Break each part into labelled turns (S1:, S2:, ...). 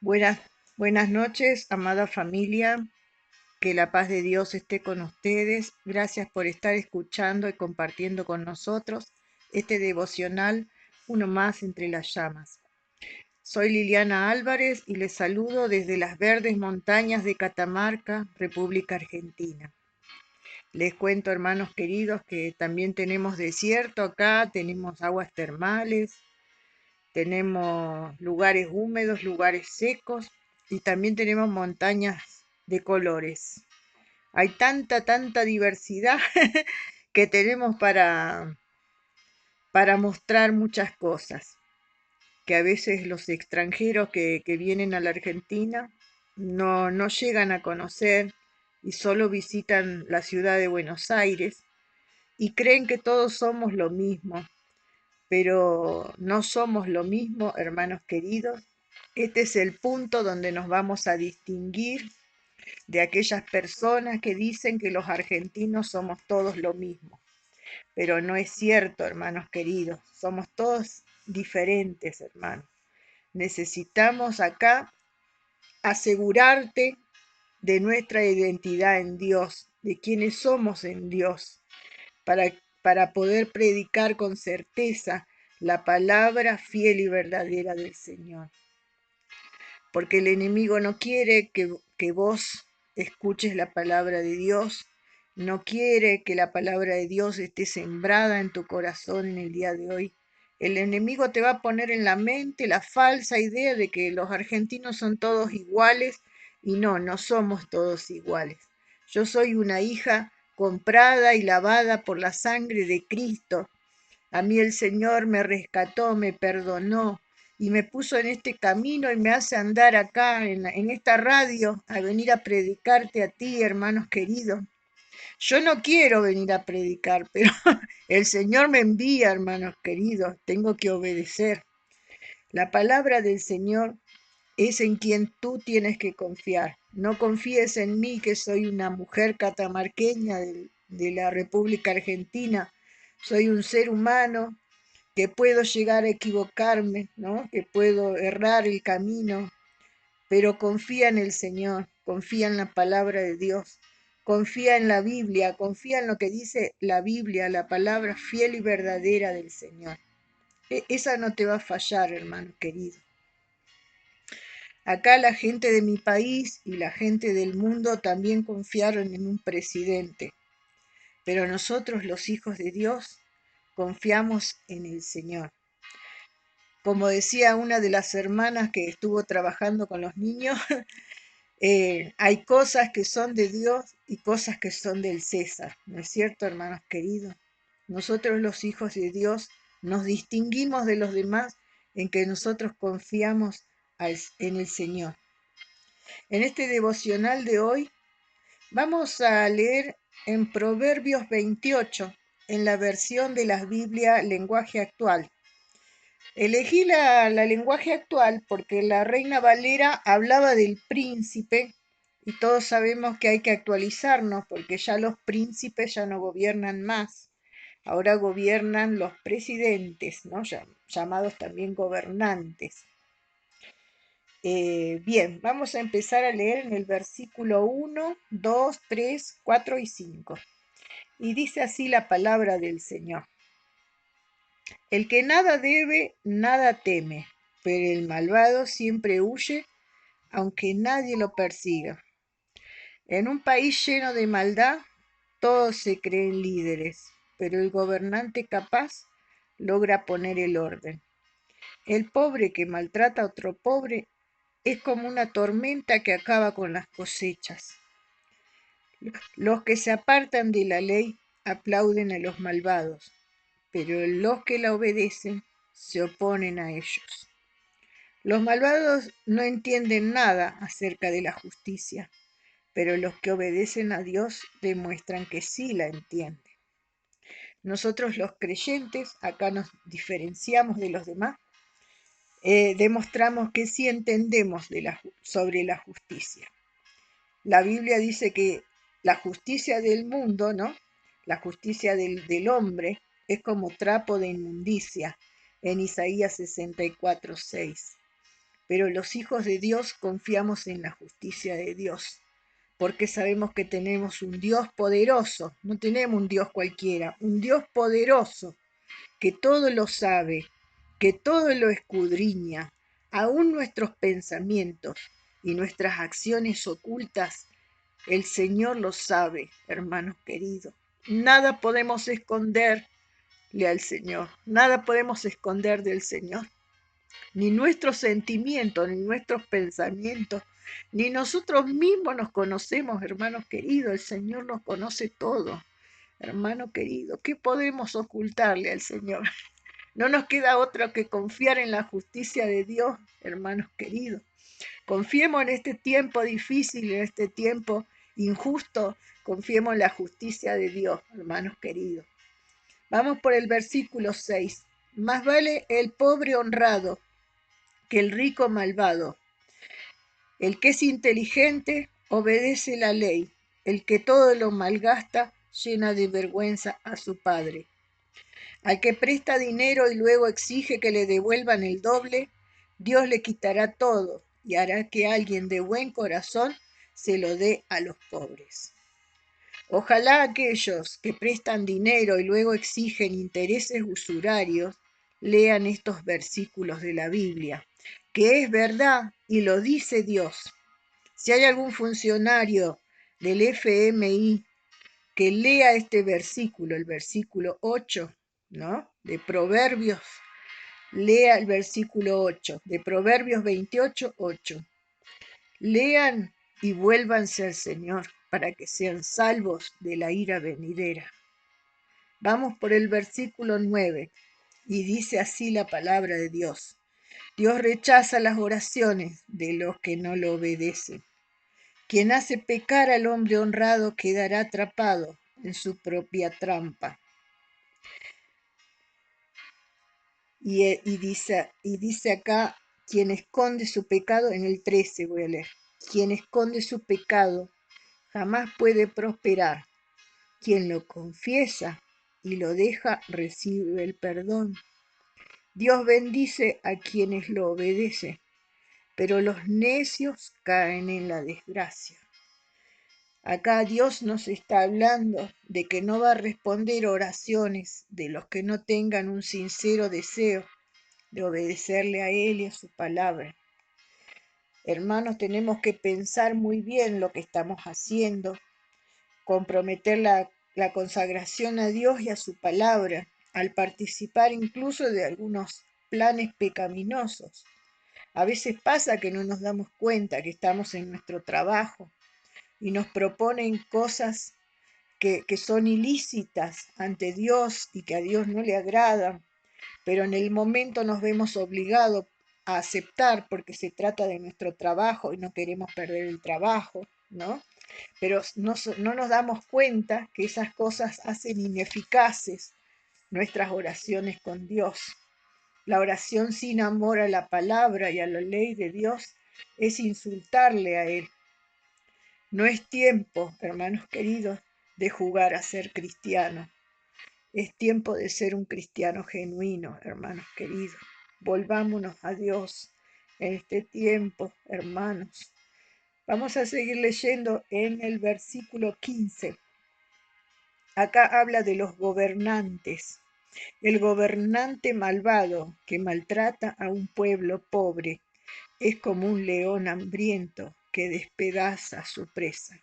S1: Buenas, buenas noches, amada familia. Que la paz de Dios esté con ustedes. Gracias por estar escuchando y compartiendo con nosotros este devocional, uno más entre las llamas. Soy Liliana Álvarez y les saludo desde las verdes montañas de Catamarca, República Argentina. Les cuento, hermanos queridos, que también tenemos desierto acá, tenemos aguas termales, tenemos lugares húmedos, lugares secos y también tenemos montañas de colores. Hay tanta diversidad que tenemos para mostrar muchas cosas, que a veces los extranjeros que vienen a la Argentina no llegan a conocer y solo visitan la ciudad de Buenos Aires y creen que todos somos lo mismo, pero no somos lo mismo, hermanos queridos. Este es el punto donde nos vamos a distinguir de aquellas personas que dicen que los argentinos somos todos lo mismo. Pero no es cierto, hermanos queridos. Somos todos diferentes, hermanos. Necesitamos acá asegurarte de nuestra identidad en Dios, de quiénes somos en Dios, para, para poder predicar con certeza la palabra fiel y verdadera del Señor. Porque el enemigo no quiere que vos escuches la palabra de Dios, no quiere que la palabra de Dios esté sembrada en tu corazón en el día de hoy. El enemigo te va a poner en la mente la falsa idea de que los argentinos son todos iguales y no somos todos iguales. Yo soy una hija comprada y lavada por la sangre de Cristo. A mí el Señor me rescató, me perdonó y me puso en este camino y me hace andar acá en esta radio a venir a predicarte a ti, hermanos queridos. Yo no quiero venir a predicar, pero el Señor me envía, hermanos queridos, tengo que obedecer. La palabra del Señor es en quien tú tienes que confiar. No confíes en mí, que soy una mujer catamarqueña de la República Argentina. Soy un ser humano que puedo llegar a equivocarme, ¿no? Que puedo errar el camino, pero confía en el Señor, confía en la palabra de Dios, confía en la Biblia, confía en lo que dice la Biblia, la palabra fiel y verdadera del Señor. Esa no te va a fallar, hermano querido. Acá la gente de mi país y la gente del mundo también confiaron en un presidente, pero nosotros los hijos de Dios confiamos en el Señor. Como decía una de las hermanas que estuvo trabajando con los niños, hay cosas que son de Dios y cosas que son del César. ¿No es cierto, hermanos queridos? Nosotros los hijos de Dios nos distinguimos de los demás en que nosotros confiamos en el Señor. En este devocional de hoy vamos a leer en Proverbios 28, en la versión de la Biblia lenguaje actual. Elegí la lenguaje actual porque la Reina Valera hablaba del príncipe y todos sabemos que hay que actualizarnos porque ya los príncipes ya no gobiernan más. Ahora gobiernan los presidentes, ¿no? Llamados también gobernantes. Bien, vamos a empezar a leer en el versículo 1, 2, 3, 4 y 5. Y dice así la palabra del Señor. El que nada debe, nada teme, pero el malvado siempre huye, aunque nadie lo persiga. En un país lleno de maldad, todos se creen líderes, pero el gobernante capaz logra poner el orden. El pobre que maltrata a otro pobre es como una tormenta que acaba con las cosechas. Los que se apartan de la ley aplauden a los malvados, pero los que la obedecen se oponen a ellos. Los malvados no entienden nada acerca de la justicia, pero los que obedecen a Dios demuestran que sí la entienden. Nosotros los creyentes, acá nos diferenciamos de los demás, demostramos que sí entendemos sobre la justicia. La Biblia dice que la justicia del mundo, ¿no? La justicia del hombre es como trapo de inmundicia en Isaías 64:6. pero los hijos de Dios confiamos en la justicia de Dios, porque sabemos que tenemos un Dios poderoso, no tenemos un Dios cualquiera, un Dios poderoso que todo lo sabe, que todo lo escudriña, aún nuestros pensamientos y nuestras acciones ocultas, el Señor lo sabe, hermanos queridos. Nada podemos esconderle al Señor, nada podemos esconder del Señor, ni nuestros sentimientos, ni nuestros pensamientos, ni nosotros mismos nos conocemos, hermanos queridos. El Señor nos conoce todo, hermano querido. ¿Qué podemos ocultarle al Señor? No nos queda otra que confiar en la justicia de Dios, hermanos queridos. Confiemos en este tiempo difícil, en este tiempo injusto. Confiemos en la justicia de Dios, hermanos queridos. Vamos por el versículo 6. Más vale el pobre honrado que el rico malvado. El que es inteligente obedece la ley. El que todo lo malgasta llena de vergüenza a su padre. Al que presta dinero y luego exige que le devuelvan el doble, Dios le quitará todo y hará que alguien de buen corazón se lo dé a los pobres. Ojalá aquellos que prestan dinero y luego exigen intereses usurarios lean estos versículos de la Biblia, que es verdad y lo dice Dios. Si hay algún funcionario del FMI que lea este versículo, el versículo 8, ¿no? De Proverbios, lea el versículo 8, de Proverbios 28, 8. Lean y vuélvanse al Señor para que sean salvos de la ira venidera. Vamos por el versículo 9 y dice así la palabra de Dios. Dios rechaza las oraciones de los que no lo obedecen. Quien hace pecar al hombre honrado quedará atrapado en su propia trampa. Y dice acá, quien esconde su pecado, en el 13 voy a leer, quien esconde su pecado jamás puede prosperar. Quien lo confiesa y lo deja recibe el perdón. Dios bendice a quienes lo obedecen, pero los necios caen en la desgracia. Acá Dios nos está hablando de que no va a responder oraciones de los que no tengan un sincero deseo de obedecerle a Él y a su palabra. Hermanos, tenemos que pensar muy bien lo que estamos haciendo, comprometer la consagración a Dios y a su palabra, al participar incluso de algunos planes pecaminosos. A veces pasa que no nos damos cuenta que estamos en nuestro trabajo y nos proponen cosas que son ilícitas ante Dios y que a Dios no le agradan, pero en el momento nos vemos obligados a aceptar porque se trata de nuestro trabajo y no queremos perder el trabajo, ¿no? Pero no nos damos cuenta que esas cosas hacen ineficaces nuestras oraciones con Dios. La oración sin amor a la palabra y a la ley de Dios es insultarle a Él. No es tiempo, hermanos queridos, de jugar a ser cristiano. Es tiempo de ser un cristiano genuino, hermanos queridos. Volvámonos a Dios en este tiempo, hermanos. Vamos a seguir leyendo en el versículo 15. Acá habla de los gobernantes. El gobernante malvado que maltrata a un pueblo pobre es como un león hambriento que despedaza a su presa.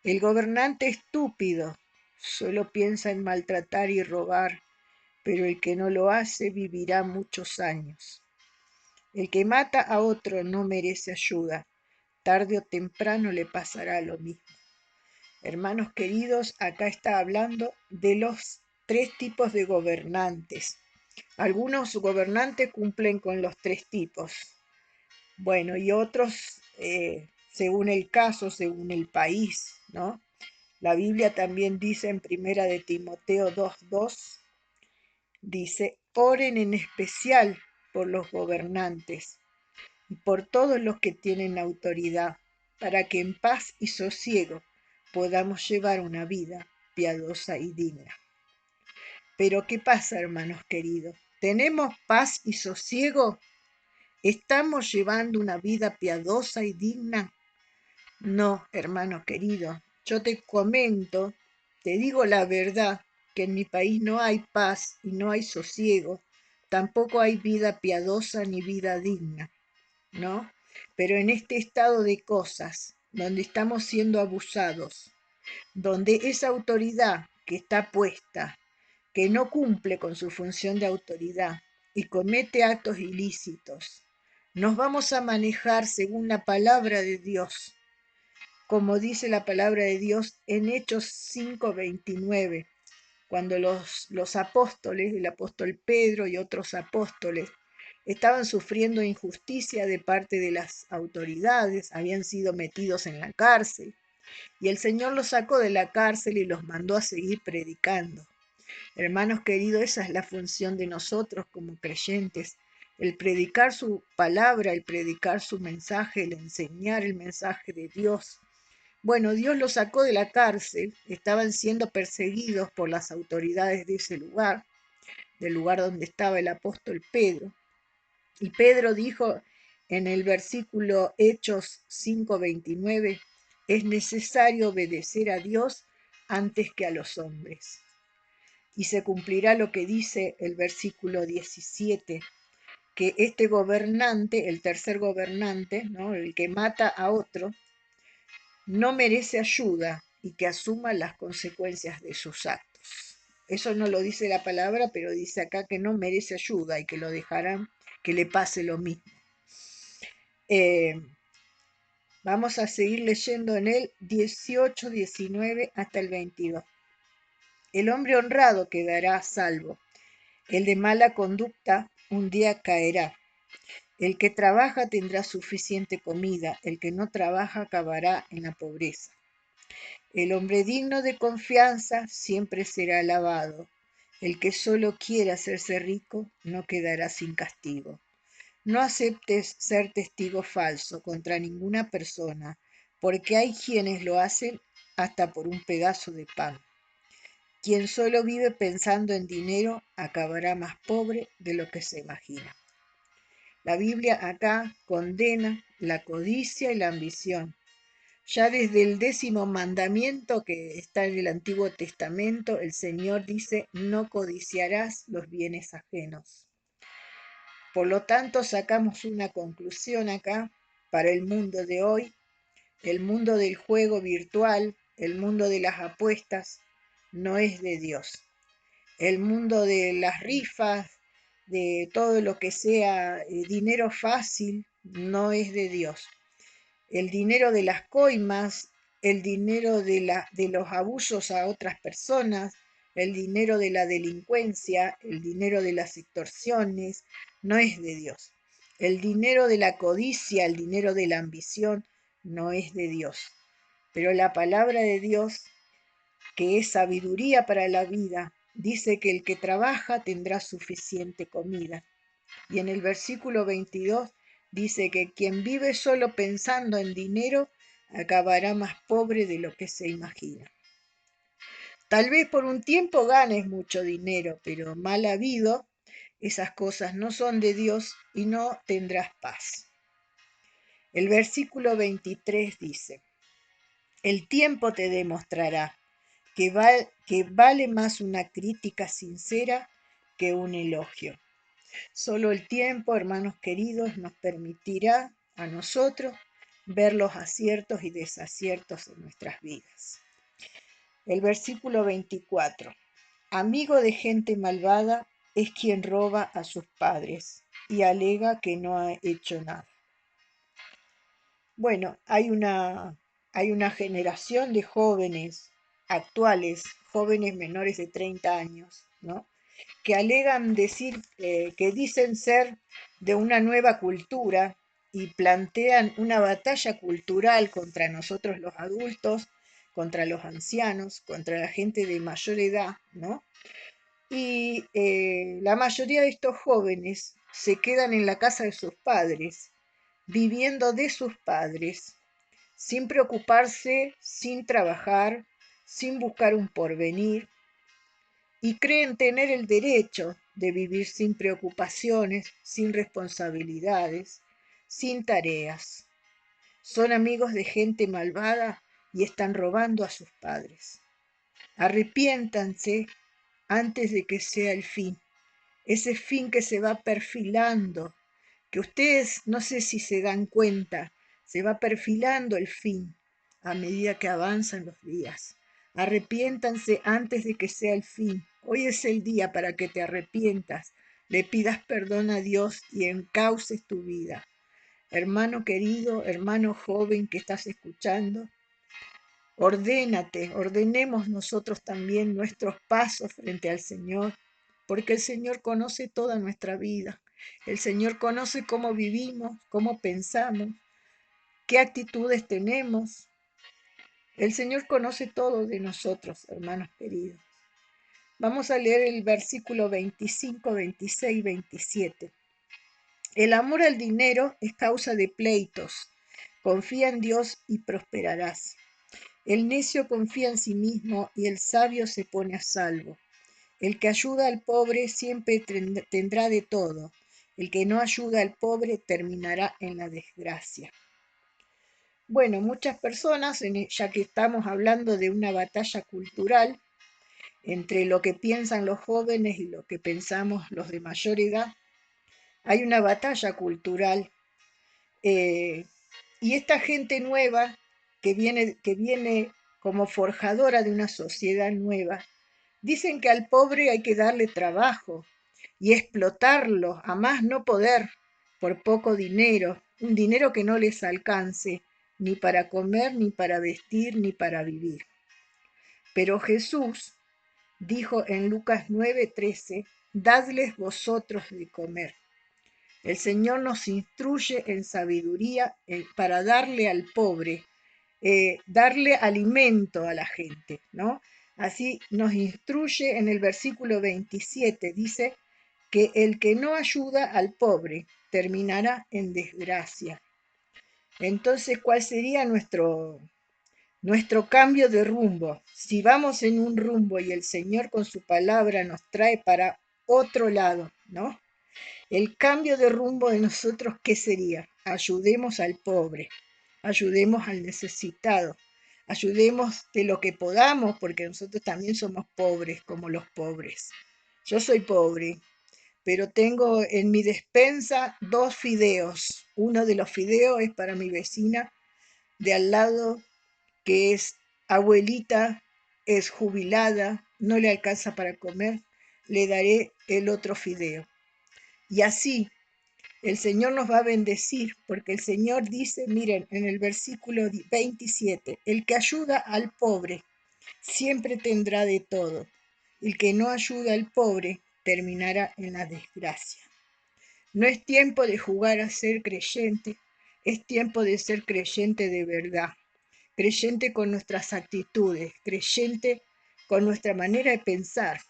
S1: El gobernante estúpido solo piensa en maltratar y robar, pero el que no lo hace vivirá muchos años. El que mata a otro no merece ayuda, tarde o temprano le pasará lo mismo. Hermanos queridos, acá está hablando de los tres tipos de gobernantes. Algunos gobernantes cumplen con los tres tipos. Bueno, y otros, según el caso, según el país, ¿no? La Biblia también dice en Primera de Timoteo 2:2, dice, oren en especial por los gobernantes y por todos los que tienen autoridad, para que en paz y sosiego podamos llevar una vida piadosa y digna. Pero ¿qué pasa, hermanos queridos? ¿Tenemos paz y sosiego? ¿Estamos llevando una vida piadosa y digna? No, hermano querido, yo te comento, te digo la verdad, que en mi país no hay paz y no hay sosiego, tampoco hay vida piadosa ni vida digna, ¿no? Pero en este estado de cosas, donde estamos siendo abusados, donde esa autoridad que está puesta, que no cumple con su función de autoridad y comete actos ilícitos, nos vamos a manejar según la palabra de Dios, como dice la palabra de Dios en Hechos 5:29, cuando los apóstoles, el apóstol Pedro y otros apóstoles, estaban sufriendo injusticia de parte de las autoridades, habían sido metidos en la cárcel, y el Señor los sacó de la cárcel y los mandó a seguir predicando. Hermanos queridos, esa es la función de nosotros como creyentes, el predicar su palabra, el predicar su mensaje, el enseñar el mensaje de Dios. Bueno, Dios los sacó de la cárcel, estaban siendo perseguidos por las autoridades de ese lugar, del lugar donde estaba el apóstol Pedro. Y Pedro dijo en el versículo Hechos 5:29, es necesario obedecer a Dios antes que a los hombres. Y se cumplirá lo que dice el versículo 17, que este gobernante, el tercer gobernante, ¿no?, el que mata a otro, no merece ayuda y que asuma las consecuencias de sus actos. Eso no lo dice la palabra, pero dice acá que no merece ayuda y que lo dejarán que le pase lo mismo. Vamos a seguir leyendo en el 18, 19 hasta el 22. El hombre honrado quedará a salvo, el de mala conducta un día caerá. El que trabaja tendrá suficiente comida, el que no trabaja acabará en la pobreza. El hombre digno de confianza siempre será alabado. El que solo quiere hacerse rico no quedará sin castigo. No aceptes ser testigo falso contra ninguna persona, porque hay quienes lo hacen hasta por un pedazo de pan. Quien solo vive pensando en dinero acabará más pobre de lo que se imagina. La Biblia acá condena la codicia y la ambición. Ya desde el 10º mandamiento que está en el Antiguo Testamento, el Señor dice, no codiciarás los bienes ajenos. Por lo tanto, sacamos una conclusión acá para el mundo de hoy, el mundo del juego virtual, el mundo de las apuestas, no es de Dios. El mundo de las rifas, de todo lo que sea dinero fácil, no es de Dios. El dinero de las coimas, el dinero de los abusos a otras personas, el dinero de la delincuencia, el dinero de las extorsiones, no es de Dios. El dinero de la codicia, el dinero de la ambición, no es de Dios. Pero la palabra de Dios, que es sabiduría para la vida, dice que el que trabaja tendrá suficiente comida. Y en el versículo 22 dice que quien vive solo pensando en dinero acabará más pobre de lo que se imagina. Tal vez por un tiempo ganes mucho dinero, pero mal habido, esas cosas no son de Dios y no tendrás paz. El versículo 23 dice, el tiempo te demostrará que vale más una crítica sincera que un elogio. Solo el tiempo, hermanos queridos, nos permitirá a nosotros ver los aciertos y desaciertos en nuestras vidas. El versículo 24. Amigo de gente malvada es quien roba a sus padres y alega que no ha hecho nada. Bueno, hay una generación de jóvenes actuales, jóvenes menores de 30 años, ¿no?, que alegan decir, que dicen ser de una nueva cultura y plantean una batalla cultural contra nosotros los adultos, contra los ancianos, contra la gente de mayor edad, ¿no? Y la mayoría de estos jóvenes se quedan en la casa de sus padres, viviendo de sus padres, sin preocuparse, sin trabajar, sin buscar un porvenir, y creen tener el derecho de vivir sin preocupaciones, sin responsabilidades, sin tareas. Son amigos de gente malvada y están robando a sus padres. Arrepiéntanse antes de que sea el fin, ese fin que se va perfilando, que ustedes no sé si se dan cuenta, se va perfilando el fin a medida que avanzan los días. Arrepiéntanse antes de que sea el fin. Hoy es el día para que te arrepientas, le pidas perdón a Dios y encauces tu vida. Hermano querido, hermano joven que estás escuchando, ordénate, ordenemos nosotros también nuestros pasos frente al Señor, porque el Señor conoce toda nuestra vida. El Señor conoce cómo vivimos, cómo pensamos, qué actitudes tenemos. El Señor conoce todo de nosotros, hermanos queridos. Vamos a leer el versículo 25, 26, 27. El amor al dinero es causa de pleitos. Confía en Dios y prosperarás. El necio confía en sí mismo y el sabio se pone a salvo. El que ayuda al pobre siempre tendrá de todo. El que no ayuda al pobre terminará en la desgracia. Bueno, muchas personas, ya que estamos hablando de una batalla cultural entre lo que piensan los jóvenes y lo que pensamos los de mayor edad, hay una batalla cultural. Y esta gente nueva que viene como forjadora de una sociedad nueva, dicen que al pobre hay que darle trabajo y explotarlo a más no poder por poco dinero, un dinero que no les alcance ni para comer, ni para vestir, ni para vivir. Pero Jesús dijo en Lucas 9:13, dadles vosotros de comer. El Señor nos instruye en sabiduría para darle al pobre, darle alimento a la gente, ¿no? Así nos instruye en el versículo 27, dice que el que no ayuda al pobre terminará en desgracia. Entonces, ¿cuál sería nuestro cambio de rumbo? Si vamos en un rumbo y el Señor con su palabra nos trae para otro lado, ¿no? El cambio de rumbo de nosotros, ¿qué sería? Ayudemos al pobre, ayudemos al necesitado, ayudemos de lo que podamos, porque nosotros también somos pobres como los pobres. Yo soy pobre, pero tengo en mi despensa 2 fideos. Uno de los fideos es para mi vecina de al lado, que es abuelita, es jubilada, no le alcanza para comer, le daré el otro fideo. Y así el Señor nos va a bendecir, porque el Señor dice, miren, en el versículo 27, el que ayuda al pobre siempre tendrá de todo. El que no ayuda al pobre terminará en la desgracia. No es tiempo de jugar a ser creyente, es tiempo de ser creyente de verdad, creyente con nuestras actitudes, creyente con nuestra manera de pensar,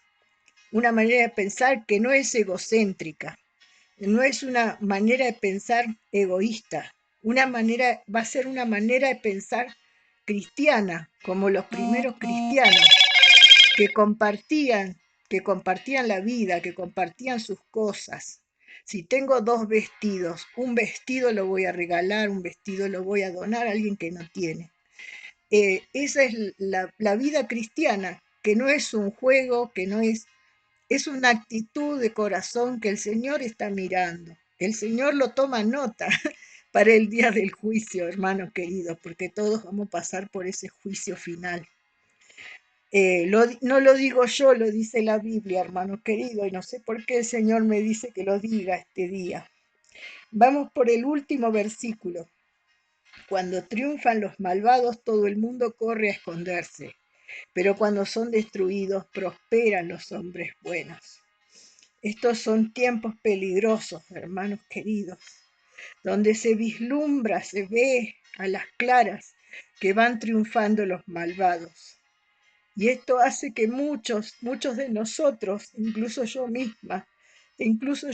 S1: una manera de pensar que no es egocéntrica, no es una manera de pensar egoísta, va a ser una manera de pensar cristiana, como los primeros cristianos que compartían la vida, que compartían sus cosas. Si tengo 2 vestidos, un vestido lo voy a regalar, un vestido lo voy a donar a alguien que no tiene. Esa es la vida cristiana, que no es un juego, que no es una actitud de corazón que el Señor está mirando. El Señor lo toma nota para el día del juicio, hermanos queridos, porque todos vamos a pasar por ese juicio final. No lo digo yo, lo dice la Biblia, hermanos queridos, y no sé por qué el Señor me dice que lo diga este día. Vamos por el último versículo. Cuando triunfan los malvados, todo el mundo corre a esconderse, pero cuando son destruidos, prosperan los hombres buenos. Estos son tiempos peligrosos, hermanos queridos, donde se vislumbra, se ve a las claras que van triunfando los malvados. Y esto hace que muchos de nosotros, incluso yo misma, incluso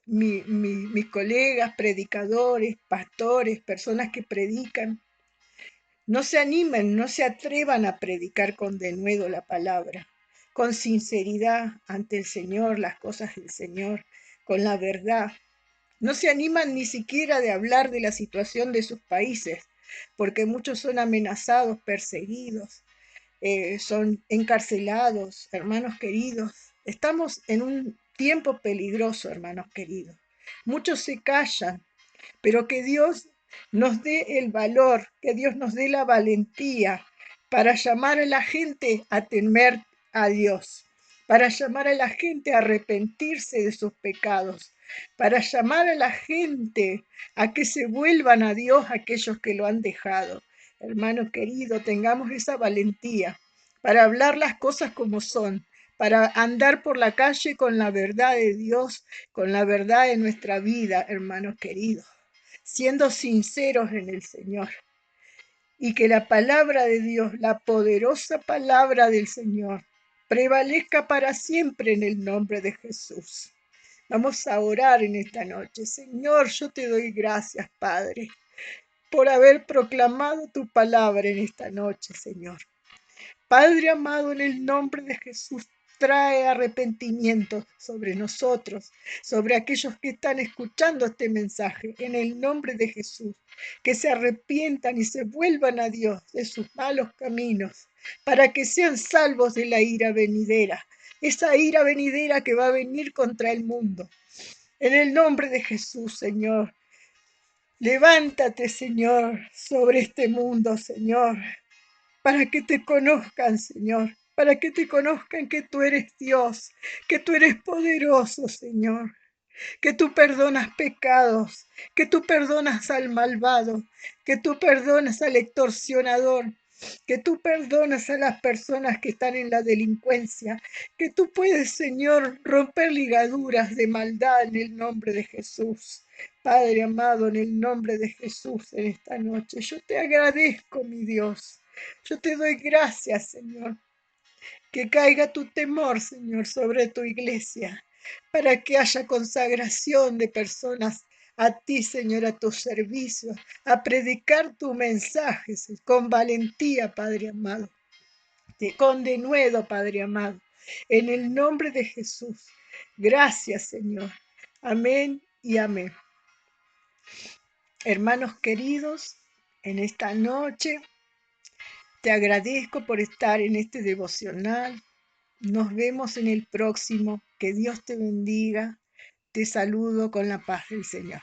S1: mis colegas, predicadores, pastores, personas que predican, no se animen, no se atrevan a predicar con denuedo la palabra, con sinceridad ante el Señor, las cosas del Señor, con la verdad. No se animan ni siquiera de hablar de la situación de sus países, porque muchos son amenazados, perseguidos, son encarcelados, hermanos queridos. Estamos en un tiempo peligroso, hermanos queridos. Muchos se callan, pero que Dios nos dé el valor, que Dios nos dé la valentía para llamar a la gente a temer a Dios, para llamar a la gente a arrepentirse de sus pecados, para llamar a la gente a que se vuelvan a Dios aquellos que lo han dejado. Hermano querido, tengamos esa valentía para hablar las cosas como son, para andar por la calle con la verdad de Dios, con la verdad de nuestra vida, hermanos queridos, siendo sinceros en el Señor. Y que la palabra de Dios, la poderosa palabra del Señor, prevalezca para siempre en el nombre de Jesús. Vamos a orar en esta noche. Señor, yo te doy gracias, Padre, por haber proclamado tu palabra en esta noche, Señor. Padre amado, en el nombre de Jesús, trae arrepentimiento sobre nosotros, sobre aquellos que están escuchando este mensaje, en el nombre de Jesús, que se arrepientan y se vuelvan a Dios de sus malos caminos, para que sean salvos de la ira venidera, esa ira venidera que va a venir contra el mundo. En el nombre de Jesús, Señor, levántate, Señor, sobre este mundo, Señor, para que te conozcan, Señor, para que te conozcan que tú eres Dios, que tú eres poderoso, Señor, que tú perdonas pecados, que tú perdonas al malvado, que tú perdonas al extorsionador, que tú perdonas a las personas que están en la delincuencia, que tú puedes, Señor, romper ligaduras de maldad en el nombre de Jesús. Padre amado, en el nombre de Jesús en esta noche, yo te agradezco, mi Dios. Yo te doy gracias, Señor, que caiga tu temor, Señor, sobre tu iglesia, para que haya consagración de personas a ti, Señor, a tu servicio, a predicar tu mensaje con valentía, Padre amado, con denuedo, Padre amado, en el nombre de Jesús. Gracias, Señor. Amén y amén. Hermanos queridos, en esta noche te agradezco por estar en este devocional. Nos vemos en el próximo. Que Dios te bendiga. Te saludo con la paz del Señor.